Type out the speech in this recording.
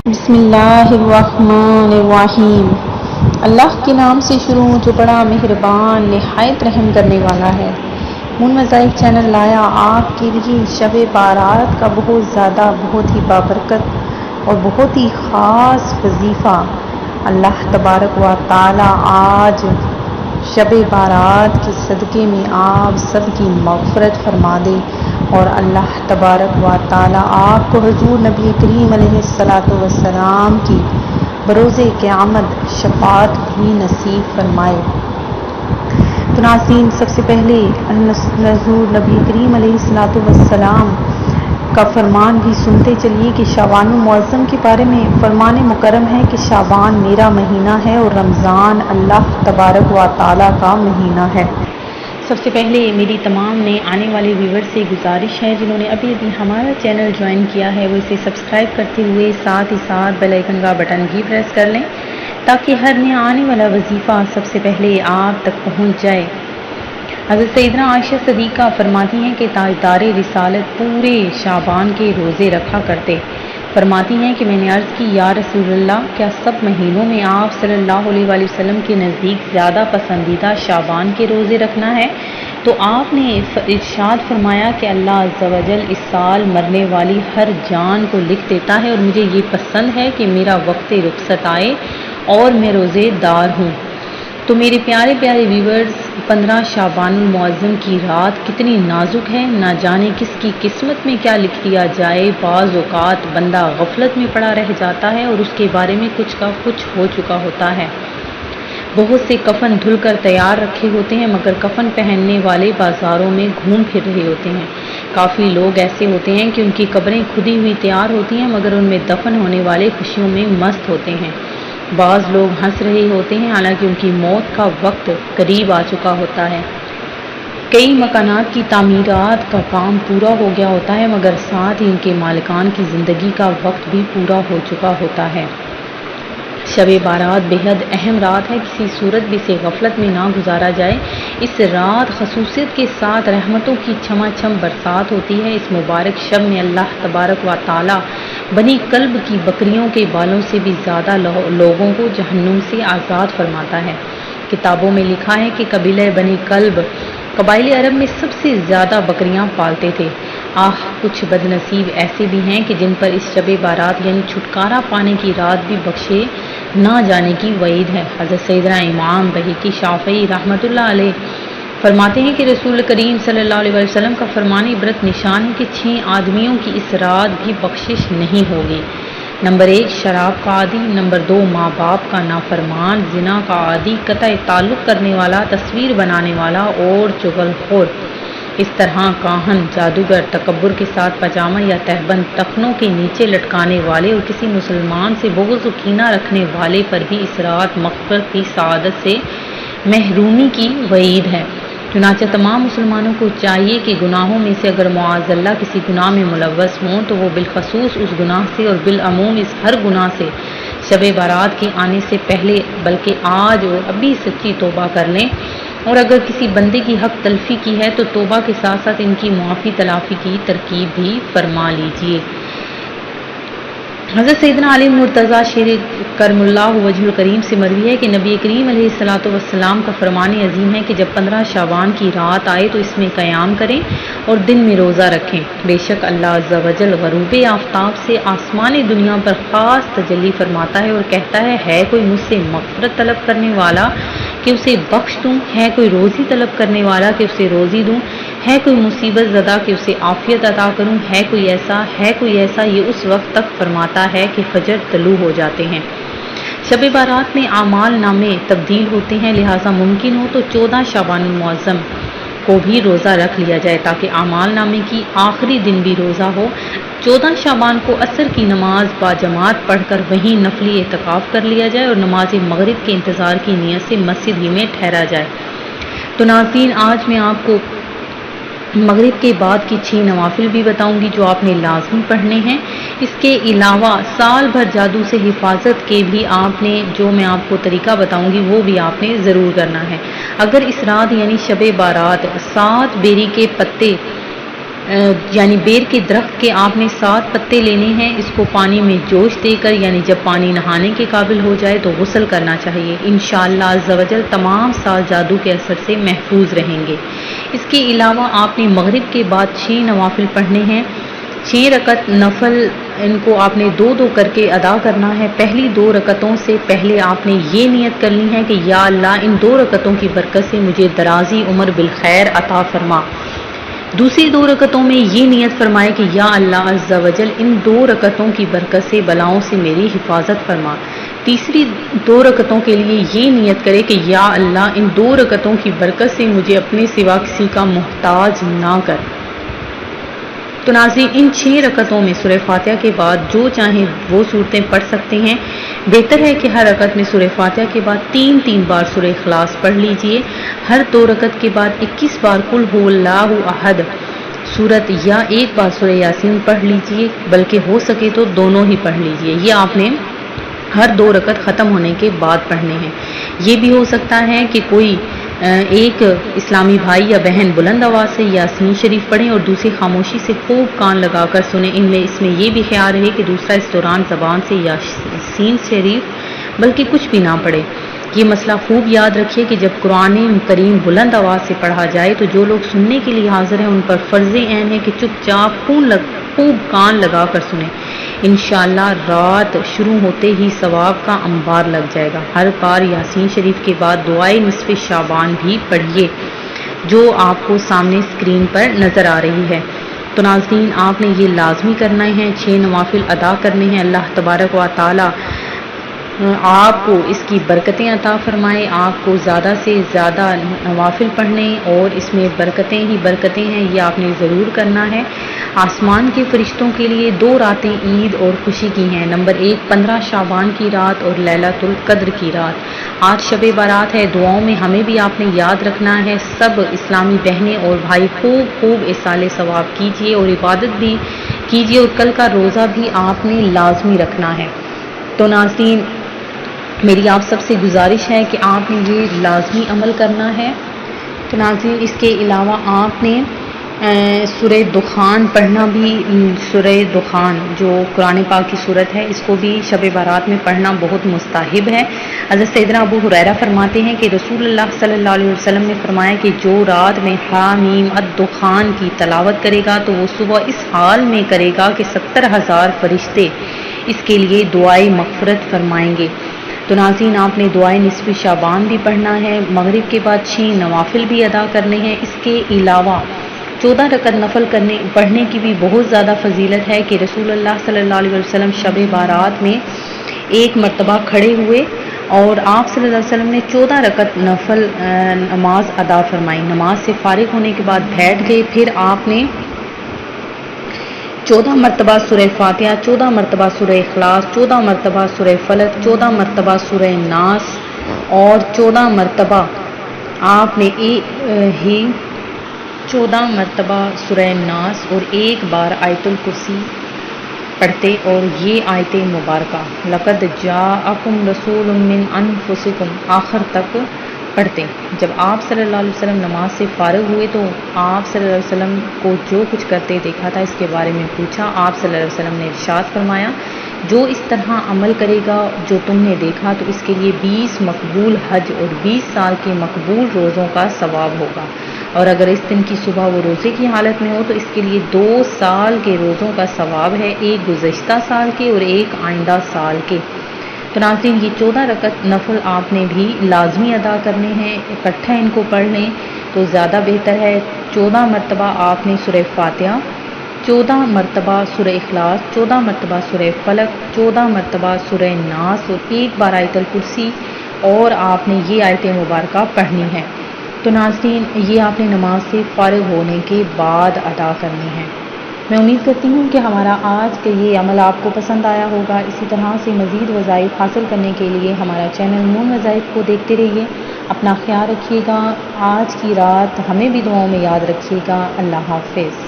بسم اللہ الرحمن الرحیم۔ اللہ کے نام سے شروع جو بڑا مہربان نہایت رحم کرنے والا ہے۔ مون موزائیک چینل لایا آپ کے لیے شب بارات کا بہت زیادہ بہت ہی بابرکت اور بہت ہی خاص وظیفہ۔ اللہ تبارک و تعالی آج شب بارات کے صدقے میں آپ سب کی مغفرت فرما دے، اور اللہ تبارک و تعالی آپ کو حضور نبی کریم علیہ السلام کی بروز قیامت شفاعت بھی نصیب فرمائے۔ تو ناظرین، سب سے پہلے حضور نبی کریم علیہ السلام کا فرمان بھی سنتے چلیے کہ شعبان المعظم کے بارے میں فرمان مکرم ہے کہ شعبان میرا مہینہ ہے اور رمضان اللہ تبارک و تعالی کا مہینہ ہے۔ سب سے پہلے میری تمام نئے آنے والے ویور سے گزارش ہے جنہوں نے ابھی ہمارا چینل جوائن کیا ہے وہ اسے سبسکرائب کرتے ہوئے ساتھ ہی ساتھ بیل آئیکن کا بٹن بھی پریس کر لیں تاکہ ہر نیا آنے والا وظیفہ سب سے پہلے آپ تک پہنچ جائے۔ حضرت سیدنا عائشہ صدیقہ فرماتی ہیں کہ تاجدار رسالت پورے شعبان کے روزے رکھا کرتے۔ فرماتی ہیں کہ میں نے عرض کی یا رسول اللہ، کیا سب مہینوں میں آپ صلی اللہ علیہ وآلہ وسلم کے نزدیک زیادہ پسندیدہ شعبان کے روزے رکھنا ہے؟ تو آپ نے ارشاد فرمایا کہ اللہ عز و جل اس سال مرنے والی ہر جان کو لکھ دیتا ہے اور مجھے یہ پسند ہے کہ میرا وقت رخصت آئے اور میں روزے دار ہوں۔ تو میرے پیارے پیارے ویورز، 15 شعبان المعظم کی رات کتنی نازک ہے، نہ جانے کس کی قسمت میں کیا لکھ دیا جائے۔ بعض اوقات بندہ غفلت میں پڑا رہ جاتا ہے اور اس کے بارے میں کچھ کا کچھ ہو چکا ہوتا ہے۔ بہت سے کفن دھل کر تیار رکھے ہوتے ہیں مگر کفن پہننے والے بازاروں میں گھوم پھر رہے ہوتے ہیں۔ کافی لوگ ایسے ہوتے ہیں کہ ان کی قبریں کھدی ہوئی تیار ہوتی ہیں مگر ان میں دفن ہونے والے خوشیوں میں مست ہوتے ہیں۔ بعض لوگ ہنس رہے ہوتے ہیں حالانکہ ان کی موت کا وقت قریب آ چکا ہوتا ہے۔ کئی مکانات کی تعمیرات کا کام پورا ہو گیا ہوتا ہے مگر ساتھ ہی ان کے مالکان کی زندگی کا وقت بھی پورا ہو چکا ہوتا ہے۔ شب بارات بےحد اہم رات ہے، کسی صورت بھی اسے غفلت میں نہ گزارا جائے۔ اس رات خصوصیت کے ساتھ رحمتوں کی چھما چھم برسات ہوتی ہے۔ اس مبارک شب میں اللہ تبارک و تعالی بنی کلب کی بکریوں کے بالوں سے بھی زیادہ لوگوں کو جہنم سے آزاد فرماتا ہے۔ کتابوں میں لکھا ہے کہ قبیلہ بنی کلب قبائل عرب میں سب سے زیادہ بکریاں پالتے تھے۔ کچھ بد نصیب ایسے بھی ہیں کہ جن پر اس شب بارات یعنی چھٹکارا پانے کی رات بھی بخشے نہ جانے کی وعید ہے۔ حضرت سیدنا امام بہقی شافعی رحمۃ اللہ علیہ فرماتے ہیں کہ رسول کریم صلی اللہ علیہ وسلم کا فرمان عبرت نشان ہے کہ 6 آدمیوں کی اس رات بھی بخشش نہیں ہوگی۔ نمبر 1 شراب کا عادی، نمبر 2 ماں باپ کا نافرمان، زنا کا عادی، قطع تعلق کرنے والا، تصویر بنانے والا اور چغل خور۔ اس طرح کاہن، جادوگر، تکبر کے ساتھ پاجامہ یا تہبند ٹخنوں کے نیچے لٹکانے والے اور کسی مسلمان سے بغض و کینہ رکھنے والے پر بھی اس رات مغفرت کی سعادت سے محرومی کی وعید ہے۔ چنانچہ تمام مسلمانوں کو چاہیے کہ گناہوں میں سے اگر معاذ اللہ کسی گناہ میں ملوث ہوں تو وہ بالخصوص اس گناہ سے اور بالعموم اس ہر گناہ سے شب بارات کے آنے سے پہلے بلکہ آج اور ابھی سچی توبہ کر لیں، اور اگر کسی بندے کی حق تلفی کی ہے تو توبہ کے ساتھ ساتھ ان کی معافی تلافی کی ترکیب بھی فرما لیجیے۔ حضرت سیدنا علی مرتضیٰ شیر کرم اللہ وجہ الکریم سے مروی ہے کہ نبی کریم علیہ السلام کا فرمان عظیم ہے کہ جب 15 شعبان کی رات آئے تو اس میں قیام کریں اور دن میں روزہ رکھیں۔ بے شک اللہ عز و جل غروب آفتاب سے آسمان دنیا پر خاص تجلی فرماتا ہے اور کہتا ہے کوئی مجھ سے مغفرت طلب کرنے والا کہ اسے بخش دوں، ہے کوئی روزی طلب کرنے والا کہ اسے روزی دوں، ہے کوئی مصیبت زدہ کہ اسے عافیت عطا کروں، ہے کوئی ایسا یہ اس وقت تک فرماتا ہے کہ فجر طلوع ہو جاتے ہیں۔ شب بارات میں اعمال نامے تبدیل ہوتے ہیں، لہٰذا ممکن ہو تو 14 شعبان المعظم کو بھی روزہ رکھ لیا جائے تاکہ اعمال نامے کی آخری دن بھی روزہ ہو۔ 14 شعبان کو عصر کی نماز باجماعت پڑھ کر وہیں نفلی اعتکاف کر لیا جائے اور نماز مغرب کے انتظار کی نیت سے مسجد ہی میں ٹھہرا جائے۔ تو ناظرین، آج میں آپ کو مغرب کے بعد کی 6 نوافل بھی بتاؤں گی جو آپ نے لازمی پڑھنے ہیں۔ اس کے علاوہ سال بھر جادو سے حفاظت کے بھی آپ نے جو میں آپ کو طریقہ بتاؤں گی وہ بھی آپ نے ضرور کرنا ہے۔ اگر اس رات یعنی شب بارات 7 بیری کے پتے یعنی بیر کے درخت کے آپ نے 7 پتے لینے ہیں، اس کو پانی میں جوش دے کر یعنی جب پانی نہانے کے قابل ہو جائے تو غسل کرنا چاہیے۔ انشاءاللہ عز و جل تمام سال جادو کے اثر سے محفوظ رہیں گے۔ اس کے علاوہ آپ نے مغرب کے بعد 6 نوافل پڑھنے ہیں، 6 رکعت نفل، ان کو آپ نے 2 کر کے ادا کرنا ہے۔ پہلی 2 رکعتوں سے پہلے آپ نے یہ نیت کرنی ہے کہ یا اللہ ان 2 رکعتوں کی برکت سے مجھے درازی عمر بالخیر عطا فرما۔ دوسری 2 رکعتوں میں یہ نیت فرمائے کہ یا اللہ عز و جل ان 2 رکعتوں کی برکت سے بلاؤں سے میری حفاظت فرما۔ تیسری 2 رکعتوں کے لیے یہ نیت کرے کہ یا اللہ ان 2 رکعتوں کی برکت سے مجھے اپنے سوا کسی کا محتاج نہ کر۔ تو ناظرین ان 6 رکعتوں میں سورہ فاتحہ کے بعد جو چاہیں وہ صورتیں پڑھ سکتے ہیں۔ بہتر ہے کہ ہر رکعت میں سورہ فاتحہ کے بعد 3 بار سورہ اخلاص پڑھ لیجئے۔ ہر 2 رکعت کے بعد 21 بار قل هو اللہ احد سورت یا 1 بار سورہ یاسین پڑھ لیجئے، بلکہ ہو سکے تو دونوں ہی پڑھ لیجئے۔ یہ آپ نے ہر 2 رکعت ختم ہونے کے بعد پڑھنے ہیں۔ یہ بھی ہو سکتا ہے کہ کوئی ایک اسلامی بھائی یا بہن بلند آواز سے یاسین شریف پڑھیں اور دوسری خاموشی سے خوب کان لگا کر سنیں۔ اس میں یہ بھی خیال رہے کہ دوسرا اس دوران زبان سے یاسین شریف بلکہ کچھ بھی نہ پڑھے۔ یہ مسئلہ خوب یاد رکھیے کہ جب قرآن کریم بلند آواز سے پڑھا جائے تو جو لوگ سننے کے لیے حاضر ہیں ان پر فرض عین ہے کہ چپ چاپ خوب کان لگا کر سنیں۔ انشاءاللہ رات شروع ہوتے ہی ثواب کا انبار لگ جائے گا۔ ہر بار یاسین شریف کے بعد دعائے نصف شعبان بھی پڑھیے جو آپ کو سامنے اسکرین پر نظر آ رہی ہے۔ تو ناظرین آپ نے یہ لازمی کرنا ہے، 6 نوافل ادا کرنے ہیں۔ اللہ تبارک و تعالی آپ کو اس کی برکتیں عطا فرمائے، آپ کو زیادہ سے زیادہ نوافل پڑھنے اور اس میں برکتیں ہی برکتیں ہیں، یہ آپ نے ضرور کرنا ہے۔ آسمان کے فرشتوں کے لیے 2 راتیں عید اور خوشی کی ہیں۔ نمبر 1 15 شعبان کی رات اور لیلۃ القدر کی رات۔ آج شب بارات ہے، دعاؤں میں ہمیں بھی آپ نے یاد رکھنا ہے۔ سب اسلامی بہنیں اور بھائی خوب ایصال ثواب کیجیے اور عبادت بھی کیجیے، اور کل کا روزہ بھی آپ نے لازمی رکھنا ہے۔ تو ناظرین میری آپ سب سے گزارش ہے کہ آپ نے یہ لازمی عمل کرنا ہے۔ تو ناظرین اس کے علاوہ آپ نے سورہ دخان پڑھنا بھی، سورہ دخان جو قرآن پاک کی صورت ہے اس کو بھی شب بارات میں پڑھنا بہت مستحب ہے۔ حضرت سیدنا ابو ہریرہ فرماتے ہیں کہ رسول اللہ صلی اللہ علیہ وسلم نے فرمایا کہ جو رات میں حامیم الدخان کی تلاوت کرے گا تو وہ صبح اس حال میں کرے گا کہ 70,000 فرشتے اس کے لیے دعائے مغفرت فرمائیں گے۔ تو ناظرین آپ نے دعائے نصف شعبان بھی پڑھنا ہے، مغرب کے بعد 6 نوافل بھی ادا کرنے ہیں۔ اس کے علاوہ 14 رکعت نفل پڑھنے کی بھی بہت زیادہ فضیلت ہے کہ رسول اللہ صلی اللہ علیہ وسلم شب بارات میں 1 مرتبہ کھڑے ہوئے اور آپ صلی اللہ علیہ وسلم نے 14 رکعت نفل نماز ادا فرمائی۔ نماز سے فارغ ہونے کے بعد بیٹھ گئے، پھر آپ نے 14 مرتبہ سورہ فاتحہ، 14 مرتبہ سورہ اخلاص، 14 مرتبہ سورہ فلق، 14 مرتبہ سورہ ناس اور 14 مرتبہ آپ نے 14 مرتبہ سورہ ناس اور 1 بار آیت الکرسی پڑھتے اور یہ آیت مبارکہ لقد جاءکم رسول من انفسکم آخر تک پڑھتے۔ جب آپ صلی اللہ علیہ وسلم نماز سے فارغ ہوئے تو آپ صلی اللہ علیہ وسلم کو جو کچھ کرتے دیکھا تھا اس کے بارے میں پوچھا۔ آپ صلی اللہ علیہ وسلم نے ارشاد فرمایا جو اس طرح عمل کرے گا جو تم نے دیکھا تو اس کے لیے 20 مقبول حج اور 20 سال کے مقبول روزوں کا ثواب ہوگا، اور اگر اس دن کی صبح وہ روزے کی حالت میں ہو تو اس کے لیے 2 سال کے روزوں کا ثواب ہے، 1 گزشتہ سال کے اور 1 آئندہ سال کے۔ تو ناظرین یہ 14 رکعت نفل آپ نے بھی لازمی ادا کرنے ہیں، اکٹھا ان کو پڑھ لیں تو زیادہ بہتر ہے۔ 14 مرتبہ آپ نے سورہ فاتحہ، 14 مرتبہ سورہ اخلاص، 14 مرتبہ سورہ فلق، 14 مرتبہ سورہ ناس اور 1 بار آیت الکرسی، اور آپ نے یہ آیت مبارکہ پڑھنی ہے۔ تو ناظرین یہ آپ نے نماز سے فارغ ہونے کے بعد ادا کرنی ہے۔ میں امید کرتی ہوں کہ ہمارا آج کا یہ عمل آپ کو پسند آیا ہوگا۔ اسی طرح سے مزید وظائف حاصل کرنے کے لیے ہمارا چینل نون وظائف کو دیکھتے رہیے۔ اپنا خیال رکھیے گا، آج کی رات ہمیں بھی دعاؤں میں یاد رکھیے گا۔ اللہ حافظ۔